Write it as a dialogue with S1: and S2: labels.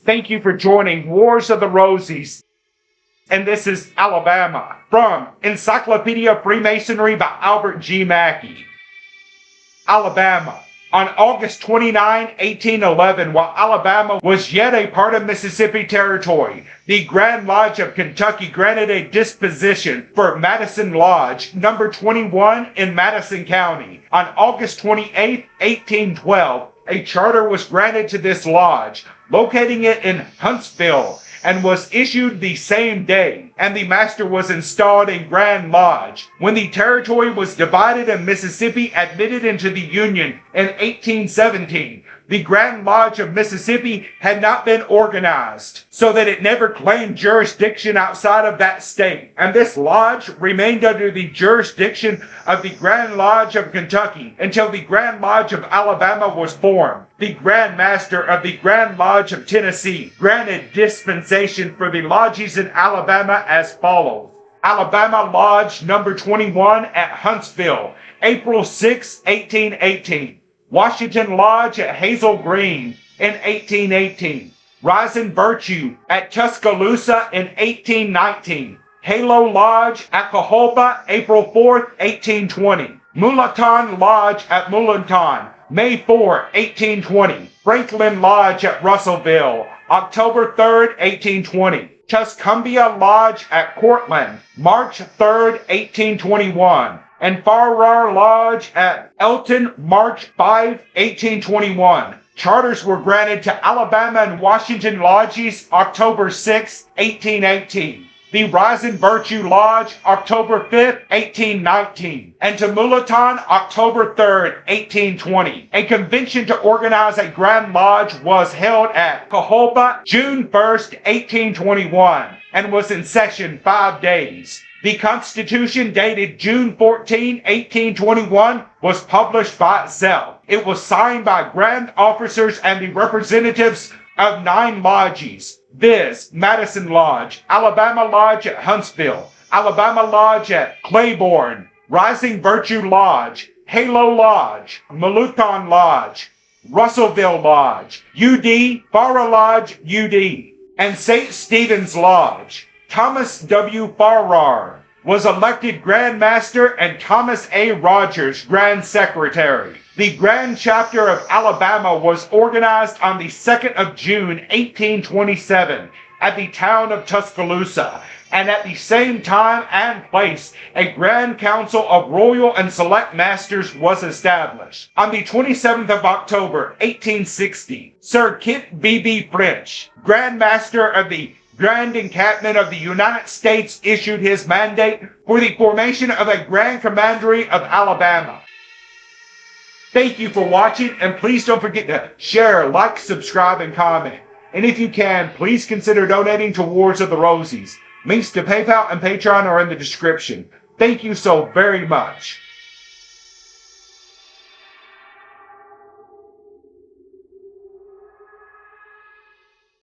S1: Thank you for joining Wars of the Rosies. And this is Alabama from Encyclopedia of Freemasonry by Albert G. Mackey. Alabama. On August 29, 1811, while Alabama was yet a part of Mississippi Territory, the Grand Lodge of Kentucky granted a disposition for Madison Lodge, number 21 in Madison County. On August 28, 1812, a charter was granted to this lodge, locating it in Huntsville, and was issued the same day, and the master was installed in Grand Lodge. When the territory was divided and Mississippi admitted into the Union in 1817, the Grand Lodge of Mississippi had not been organized, so that it never claimed jurisdiction outside of that state, and this lodge remained under the jurisdiction of the Grand Lodge of Kentucky until the Grand Lodge of Alabama was formed. The Grand Master of the Grand Lodge of Tennessee granted dispensation for the lodges in Alabama as follows. Alabama Lodge number 21 at Huntsville, April 6, 1818. Washington Lodge at Hazel Green in 1818. Rising Virtue at Tuscaloosa in 1819. Halo Lodge at Cahoba, April 4, 1820. Mulatan Lodge at Mulatan, May 4, 1820. Franklin Lodge at Russellville, October 3, 1820. Tuscumbia Lodge at Cortland, March 3, 1821. And Farrar Lodge at Elton, March 5, 1821. Charters were granted to Alabama and Washington Lodges, October 6, 1818. The Rising Virtue Lodge, October 5, 1819. And to Mulatan, October 3, 1820. A convention to organize a Grand Lodge was held at Cahoba, June 1, 1821, and was in session 5 days. The Constitution, dated June 14, 1821, was published by itself. It was signed by grand officers and the representatives of 9 lodges, viz. Madison Lodge, Alabama Lodge at Huntsville, Alabama Lodge at Claiborne, Rising Virtue Lodge, Halo Lodge, Mulatan Lodge, Russellville Lodge, UD, Farrar Lodge, UD, and St. Stephen's Lodge. Thomas W. Farrar was elected Grand Master and Thomas A. Rogers Grand Secretary. The Grand Chapter of Alabama was organized on the 2nd of June, 1827 at the town of Tuscaloosa, and at the same time and place, a Grand Council of Royal and Select Masters was established. On the 27th of October, 1860, Sir Kit B.B. French, Grand Master of the Grand Encampment of the United States, issued his mandate for the formation of a Grand Commandery of Alabama. Thank you for watching, and please don't forget to share, like, subscribe, and comment. And if you can, please consider donating to Wars of the Rosies. Links to PayPal and Patreon are in the description. Thank you so very much.